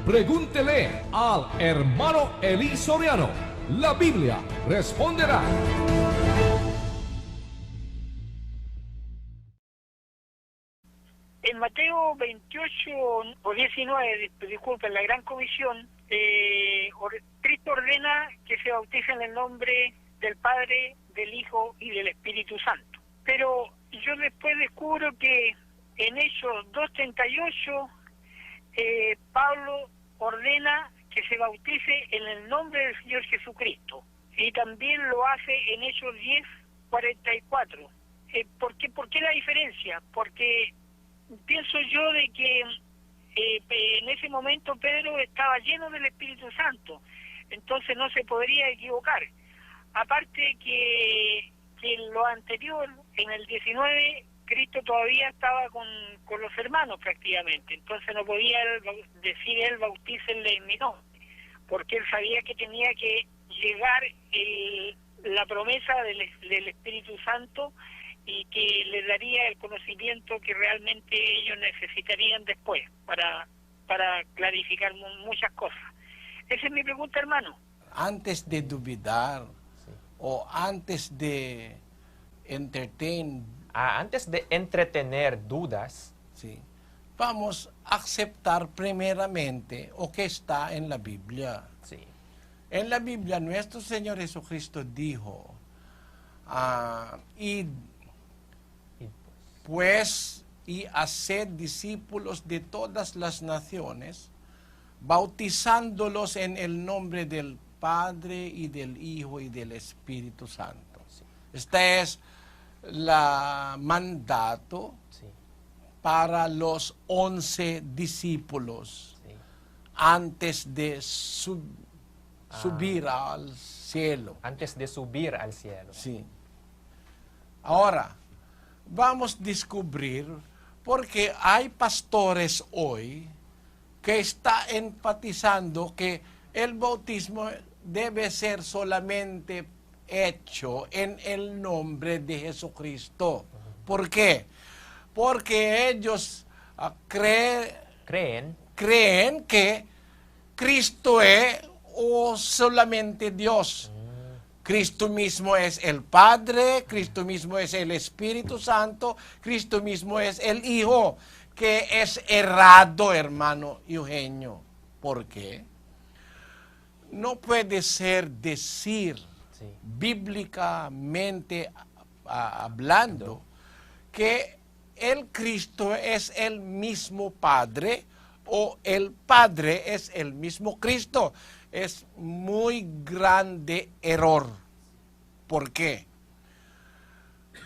Pregúntele al hermano Eli Soriano. La Biblia responderá. En Mateo 28 o 19, disculpen, la Gran Comisión, Cristo ordena que se bautice en el nombre del Padre, del Hijo y del Espíritu Santo. Pero yo después descubro que en Hechos 2:38, Pablo ordena que se bautice en el nombre del Señor Jesucristo. Y también lo hace en Hechos 10:44. ¿Por qué la diferencia? Porque pienso yo de que en ese momento Pedro estaba lleno del Espíritu Santo, entonces no se podría equivocar. Aparte que en lo anterior, en el 19, Cristo todavía estaba con los hermanos prácticamente, entonces no podía decir él bautícenle en mi nombre, porque él sabía que tenía que llegar la promesa del Espíritu Santo y que les daría el conocimiento que realmente ellos necesitarían después para clarificar muchas cosas. Esa es mi pregunta, hermano. Antes de dudar o antes de antes de entretener dudas, sí, vamos a aceptar primeramente lo que está en la Biblia. sí, En la Biblia nuestro Señor Jesucristo dijo, id pues y haced discípulos de todas las naciones, bautizándolos en el nombre del Padre y del Hijo y del Espíritu Santo. sí, Este es el mandato sí, para los 11 discípulos sí. antes de subir al cielo. Antes de subir al cielo. Sí. Ahora, vamos a descubrir, porque hay pastores hoy que están enfatizando que el bautismo debe ser solamente hecho en el nombre de Jesucristo. ¿Por qué? Porque ellos ¿Creen? creen que Cristo es o solamente Dios. Cristo mismo es el Padre, Cristo mismo es el Espíritu Santo, Cristo mismo es el Hijo, que es errado, hermano Eugenio. ¿Por qué? No puede ser decir, Sí. bíblicamente hablando, que el Cristo es el mismo Padre o el Padre es el mismo Cristo. Es muy grande error. ¿Por qué?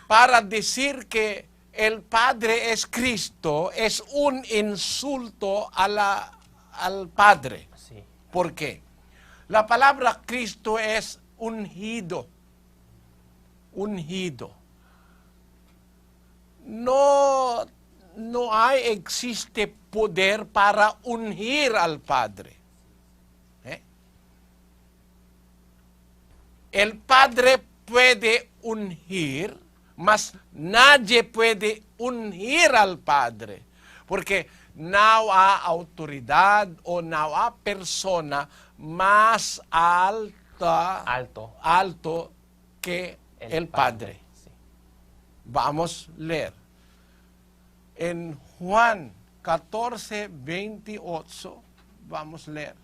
Para decir que el Padre es Cristo es un insulto al Padre. Sí. ¿Por qué? La palabra Cristo es ungido. Ungido. No existe poder para ungir al Padre. El Padre puede ungir, mas nadie puede ungir al Padre, porque no hay autoridad o no hay persona más alto que el Padre. Sí. Vamos a leer. En Juan 14:28, vamos a leer.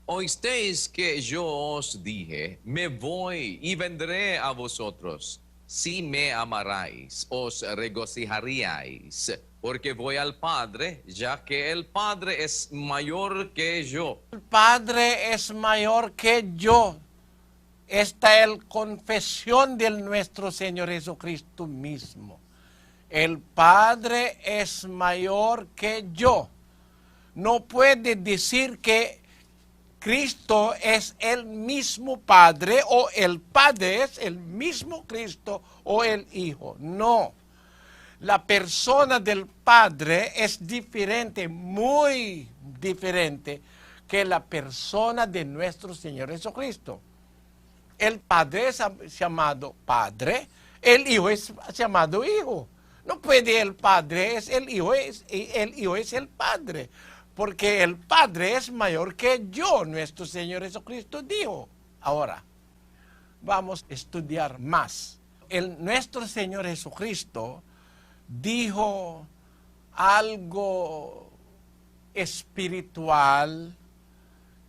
Oísteis que yo os dije, me voy y vendré a vosotros. Si me amarais, os regocijaríais, porque voy al Padre, ya que el Padre es mayor que yo. El Padre es mayor que yo. Esta es la confesión de nuestro Señor Jesucristo mismo. El Padre es mayor que yo. No puede decir que Cristo es el mismo Padre o el Padre es el mismo Cristo o el Hijo. No. La persona del Padre es diferente, muy diferente que la persona de nuestro Señor Jesucristo. El Padre es llamado Padre, el Hijo es llamado Hijo. No puede el Padre es el Hijo, el Hijo es el Padre. porque el Padre es mayor que yo, nuestro Señor Jesucristo dijo. Ahora, vamos a estudiar más. Nuestro Señor Jesucristo dijo algo espiritual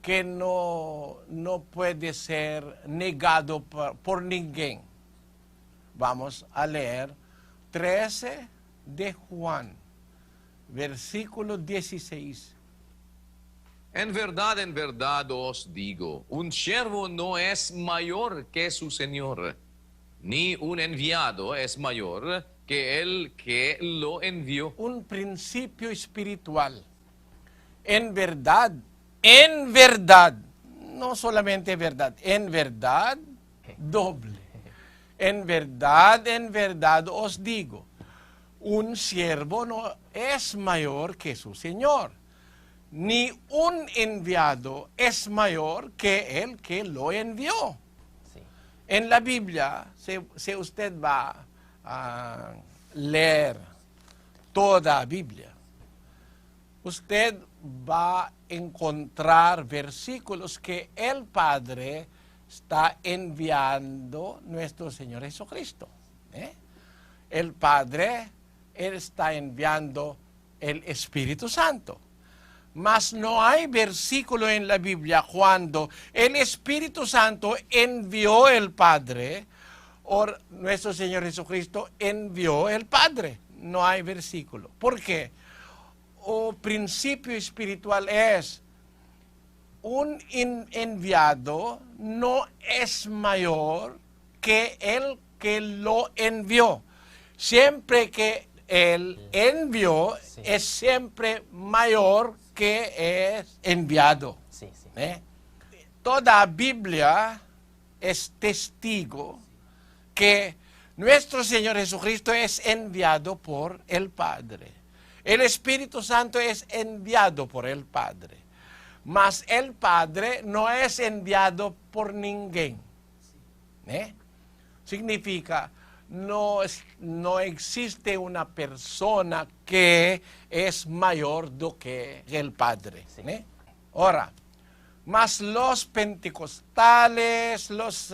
que no puede ser negado por ninguém. Vamos a leer 13 de Juan, versículo 16. En verdad os digo, un siervo no es mayor que su Señor, ni un enviado es mayor que el que lo envió. Un principio espiritual. En verdad, no solamente verdad, en verdad, doble. En verdad os digo, un siervo no es mayor que su Señor, ni un enviado es mayor que el que lo envió. Sí. En la Biblia, si usted va a leer toda la Biblia, usted va a encontrar versículos que el Padre está enviando nuestro Señor Jesucristo. El Padre, Él está enviando el Espíritu Santo. Mas no hay versículo en la Biblia cuando el Espíritu Santo envió el Padre o nuestro Señor Jesucristo envió el Padre. No hay versículo. ¿Por qué? O principio espiritual es un enviado no es mayor que el que lo envió. Siempre que el envió Sí. es siempre mayor que es enviado. Sí, sí. Toda la Biblia es testigo que nuestro Señor Jesucristo es enviado por el Padre. El Espíritu Santo es enviado por el Padre. Mas el Padre no es enviado por ninguém. Significa, no existe una persona que es mayor do que el Padre. Sí. Ahora, mas los pentecostales, las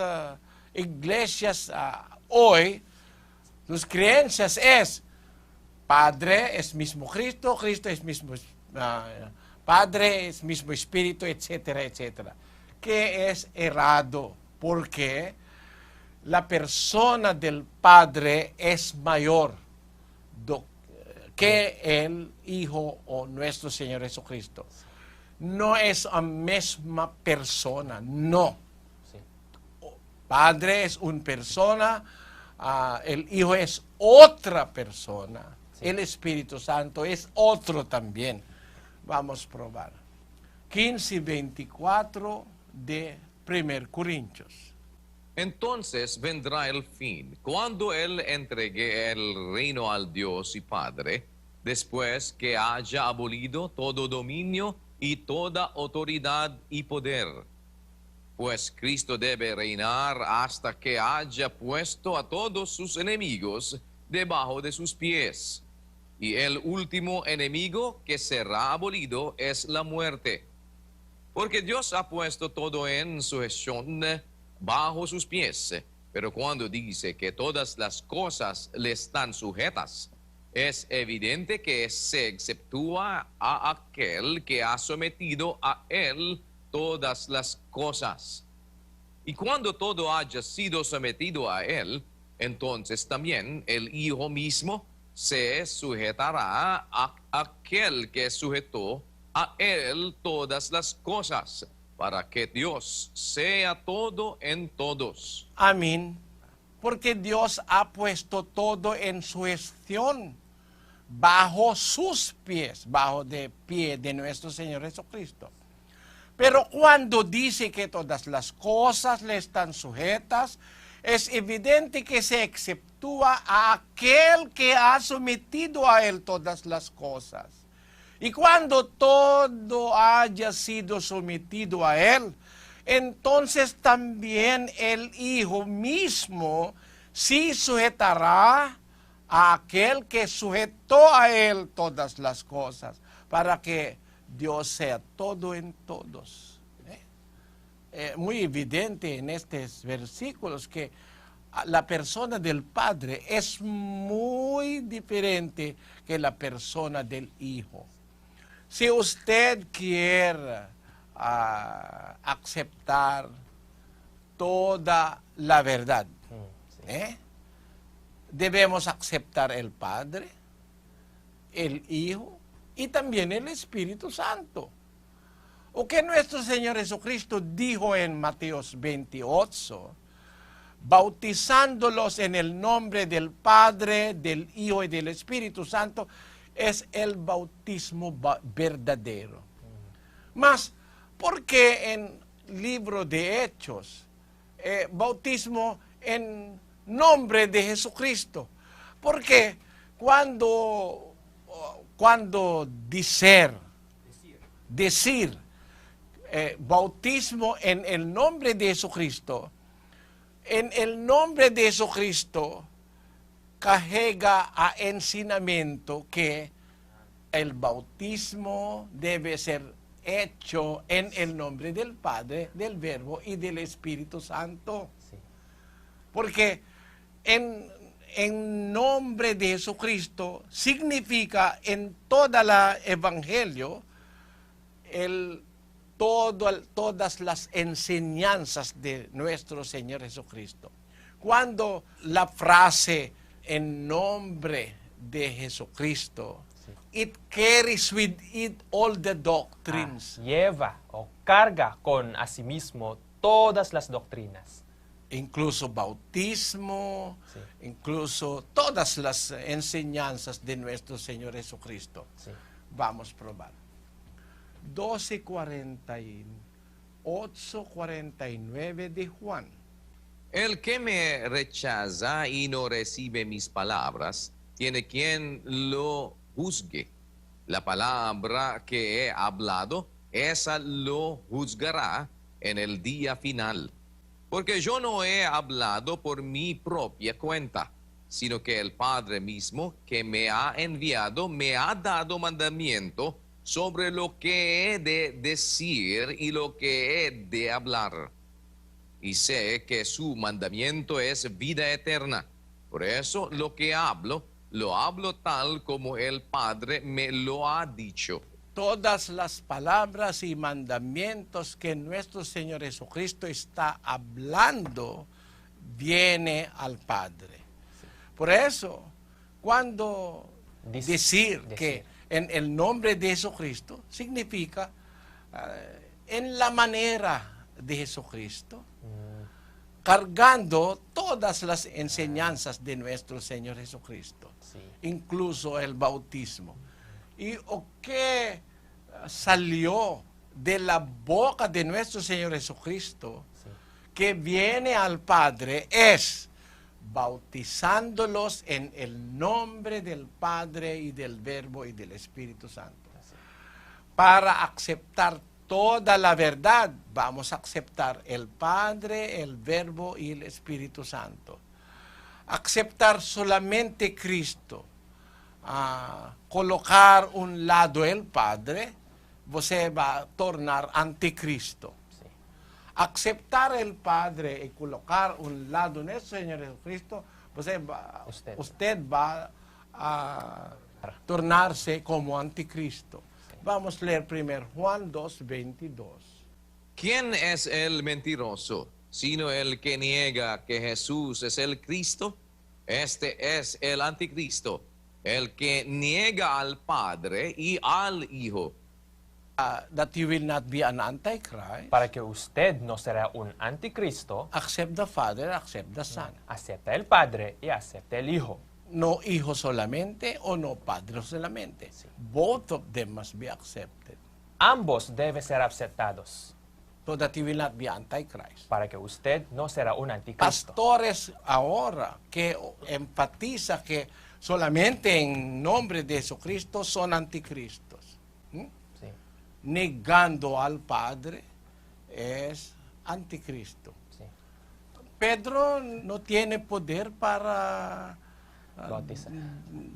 iglesias hoy, sus creencias es, Padre es mismo Cristo, Cristo es mismo Padre, es mismo Espíritu, etcétera, etcétera. Que es errado, porque la persona del Padre es mayor que el Hijo o nuestro Señor Jesucristo. No es la misma persona, no. Sí. Padre es una persona, el Hijo es otra persona, Sí. el Espíritu Santo es otro también. Vamos a probar. 15:24 de 1 Corintios. Entonces vendrá el fin, cuando Él entregue el reino al Dios y Padre, después que haya abolido todo dominio y toda autoridad y poder. Pues Cristo debe reinar hasta que haya puesto a todos sus enemigos debajo de sus pies. Y el último enemigo que será abolido es la muerte. Porque Dios ha puesto todo en sujeción bajo sus pies. Pero cuando dice que todas las cosas le están sujetas, es evidente que se exceptúa a aquel que ha sometido a él todas las cosas. Y cuando todo haya sido sometido a él, entonces también el Hijo mismo se sujetará a aquel que sujetó a él todas las cosas, para que Dios sea todo en todos. Amén. Porque Dios ha puesto todo en sujeción bajo sus pies, bajo de pie de nuestro Señor Jesucristo. Pero cuando dice que todas las cosas le están sujetas, es evidente que se exceptúa a aquel que ha sometido a él todas las cosas. Y cuando todo haya sido sometido a él, entonces también el Hijo mismo sí sujetará a aquel que sujetó a él todas las cosas, para que Dios sea todo en todos. Muy evidente en estos versículos que la persona del Padre es muy diferente que la persona del Hijo. Si usted quiere aceptar toda la verdad, debemos aceptar el Padre, el Hijo y también el Espíritu Santo. O que nuestro Señor Jesucristo dijo en Mateo 28, bautizándolos en el nombre del Padre, del Hijo y del Espíritu Santo, es el bautismo verdadero. Mas, ¿por qué en libro de Hechos, bautismo en nombre de Jesucristo? Porque cuando decir bautismo en el nombre de Jesucristo, en el nombre de Jesucristo carrega a enseñamiento que el bautismo debe ser hecho en el nombre del Padre, del Verbo y del Espíritu Santo. Sí. Porque en nombre de Jesucristo significa en toda el Evangelio todas las enseñanzas de nuestro Señor Jesucristo. Cuando la frase en nombre de Jesucristo, it carries with it all the doctrines. Lleva o carga con a sí mismo todas las doctrinas. Incluso bautismo, Sí. incluso todas las enseñanzas de nuestro Señor Jesucristo. Sí. Vamos a probar. 12:48-49 de Juan. El que me rechaza y no recibe mis palabras, tiene quien lo juzgue. La palabra que he hablado, esa lo juzgará en el día final. Porque yo no he hablado por mi propia cuenta, sino que el Padre mismo que me ha enviado me ha dado mandamiento sobre lo que he de decir y lo que he de hablar. Y sé que su mandamiento es vida eterna. Por eso lo que hablo, lo hablo tal como el Padre me lo ha dicho. Todas las palabras y mandamientos que nuestro Señor Jesucristo está hablando viene al Padre. Por eso, cuando decir que en el nombre de Jesucristo significa en la manera de Jesucristo, cargando todas las enseñanzas de nuestro Señor Jesucristo, Sí. incluso el bautismo. Y o que salió de la boca de nuestro Señor Jesucristo, Sí. que viene al Padre, es bautizándolos en el nombre del Padre y del Verbo y del Espíritu Santo. Para aceptar toda la verdad, vamos a aceptar el Padre, el Verbo y el Espíritu Santo. Aceptar solamente Cristo, colocar un lado el Padre, você va a tornar anticristo. Sí. Aceptar el Padre y colocar un lado nuestro Señor Jesucristo, usted va a tornarse como anticristo. Vamos a leer primero Juan 2:22. ¿Quién es el mentiroso, sino el que niega que Jesús es el Cristo? Este es el anticristo, el que niega al Padre y al Hijo. That you will not be an antichrist. Para que usted no será un anticristo, Accept the Father, accept the Son. acepta el Padre y acepta el Hijo. No hijo solamente o no padre solamente. Both of them must be accepted. Ambos deben ser aceptados So that you will not be antichrist. para que usted no será un anticristo. Pastores ahora que enfatiza que solamente en nombre de Jesucristo son anticristos. Sí. Negando al Padre es anticristo. Sí. Pedro no tiene poder para Bautizar.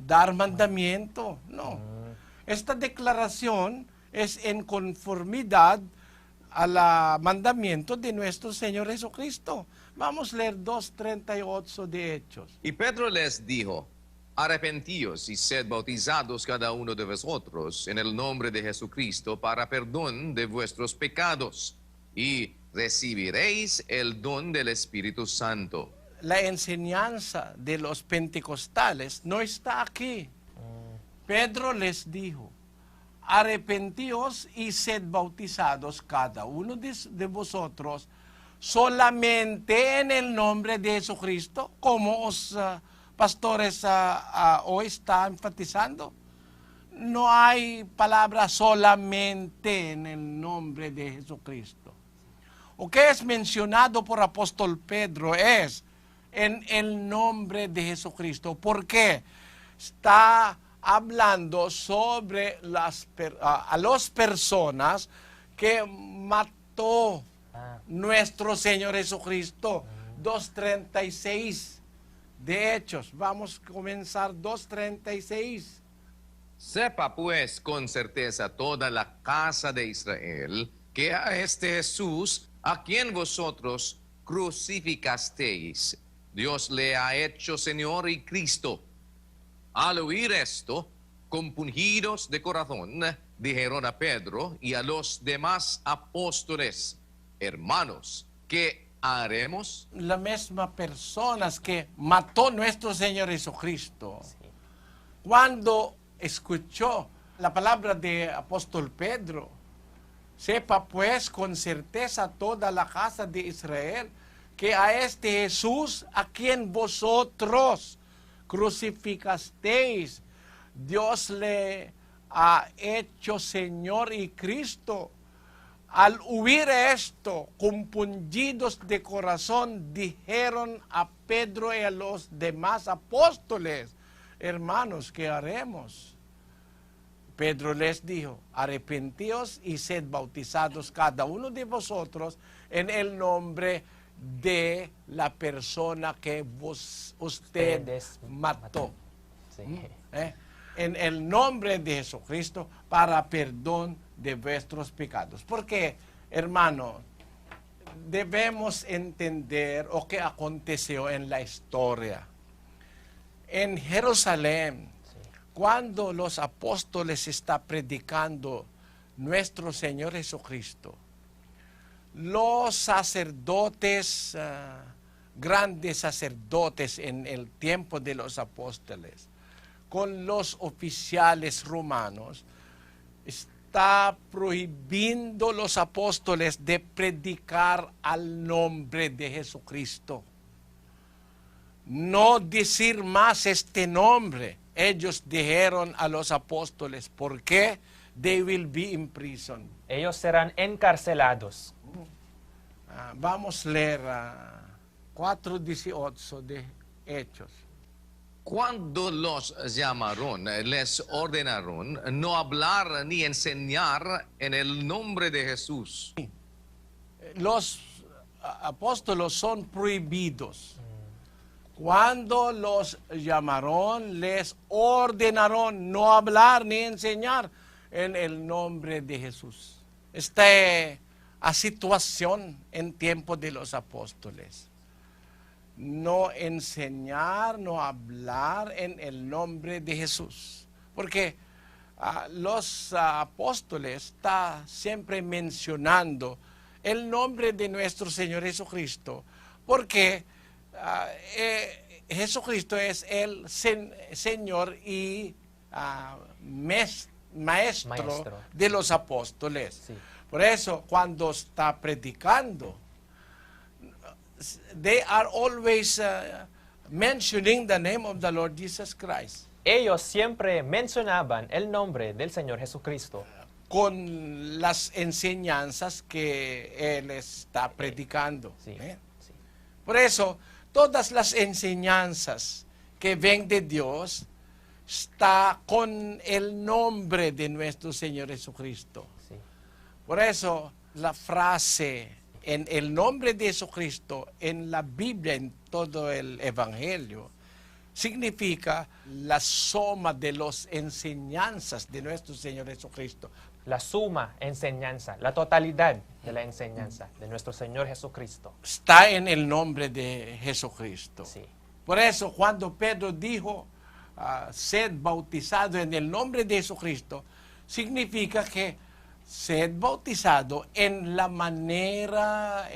dar mandamiento, no. Esta declaración es en conformidad al mandamiento de nuestro Señor Jesucristo. Vamos a leer 2:38 de Hechos. Y Pedro les dijo, arrepentíos y sed bautizados cada uno de vosotros en el nombre de Jesucristo para perdón de vuestros pecados, y recibiréis el don del Espíritu Santo. La enseñanza de los pentecostales no está aquí. Pedro les dijo, arrepentíos y sed bautizados cada uno de vosotros solamente en el nombre de Jesucristo, como os pastores hoy está enfatizando. No hay palabra solamente en el nombre de Jesucristo. Lo que es mencionado por apóstol Pedro es en el nombre de Jesucristo. ¿Por qué? Está hablando sobre las personas que mató nuestro Señor Jesucristo. 2:36 de Hechos. Vamos a comenzar 2:36. Sepa pues con certeza toda la casa de Israel que a este Jesús, a quien vosotros crucificasteis, Dios le ha hecho Señor y Cristo. Al oír esto, compungidos de corazón, dijeron a Pedro y a los demás apóstoles, hermanos, ¿qué haremos? Las mismas personas que mató nuestro Señor Jesucristo, cuando escuchó la palabra de apóstol Pedro, sepa pues con certeza toda la casa de Israel que a este Jesús, a quien vosotros crucificasteis, Dios le ha hecho Señor y Cristo. Al oír esto, compungidos de corazón, dijeron a Pedro y a los demás apóstoles, hermanos, ¿qué haremos? Pedro les dijo, arrepentíos y sed bautizados cada uno de vosotros en el nombre de la persona que usted Ustedes mató. Sí. En el nombre de Jesucristo para perdón de vuestros pecados. Porque, hermano, debemos entender lo que aconteció en la historia. En Jerusalén, cuando los apóstoles están predicando nuestro Señor Jesucristo, los sacerdotes, grandes sacerdotes en el tiempo de los apóstoles, con los oficiales romanos, está prohibiendo los apóstoles de predicar al nombre de Jesucristo. No decir más este nombre. Ellos dijeron a los apóstoles, ¿por qué? They will be in prison. Ellos serán encarcelados. Vamos a leer 4:18 de Hechos. Cuando los llamaron, les ordenaron no hablar ni enseñar en el nombre de Jesús. Los apóstoles son prohibidos. Cuando los llamaron, les ordenaron no hablar ni enseñar en el nombre de Jesús. Esta es la situación en tiempo de los apóstoles. No enseñar, no hablar en el nombre de Jesús. Porque los apóstoles están siempre mencionando el nombre de nuestro Señor Jesucristo. Porque Jesucristo es el Señor y maestro de los apóstoles. Sí. Por eso, cuando está predicando, they are always mentioning the name of the Lord Jesus Christ. Ellos siempre mencionaban el nombre del Señor Jesucristo. Con las enseñanzas que Él está predicando. Sí, sí. Por eso, todas las enseñanzas que ven de Dios está con el nombre de nuestro Señor Jesucristo. Sí. Por eso, la frase en el nombre de Jesucristo, en la Biblia, en todo el Evangelio, significa la suma de las enseñanzas de nuestro Señor Jesucristo. La suma enseñanza, la totalidad de la enseñanza de nuestro Señor Jesucristo. Está en el nombre de Jesucristo. Sí. Por eso cuando Pedro dijo, sed bautizado en el nombre de Jesucristo, significa que sed bautizado en la manera,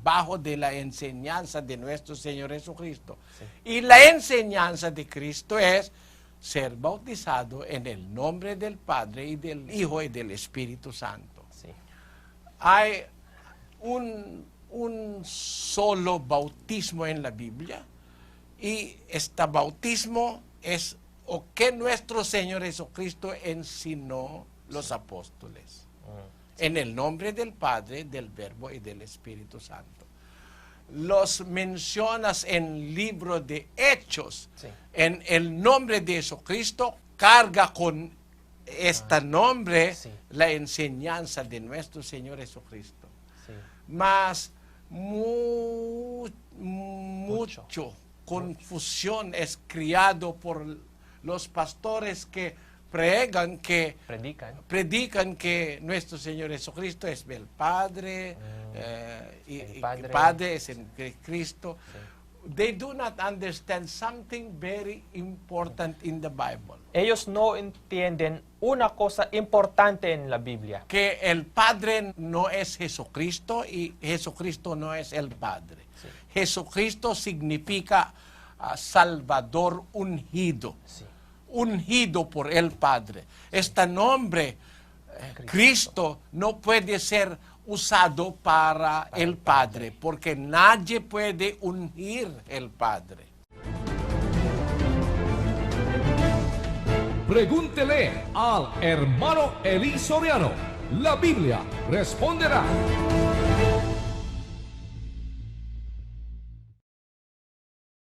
bajo de la enseñanza de nuestro Señor Jesucristo. Sí. Y la enseñanza de Cristo es ser bautizado en el nombre del Padre y del Hijo y del Espíritu Santo. Sí. Hay un solo bautismo en la Biblia, y este bautismo es o que nuestro Señor Jesucristo enseñó los apóstoles. En el nombre del Padre, del Verbo y del Espíritu Santo. Los mencionas en el libro de Hechos. Sí. En el nombre de Jesucristo carga con este nombre sí. la enseñanza de nuestro Señor Jesucristo. Sí. Mas mucho confusión es creado por los pastores que predican que nuestro Señor Jesucristo es el Padre, y el Padre es el Cristo. Sí. They do not understand something very important in the Bible. Ellos no entienden una cosa importante en la Biblia. Que el Padre no es Jesucristo y Jesucristo no es el Padre. Sí. Jesucristo significa Salvador ungido. Sí. Ungido por el Padre. Este nombre, Cristo, no puede ser usado para el Padre, porque nadie puede ungir el Padre. Pregúntele al hermano Eli Soriano. La Biblia responderá.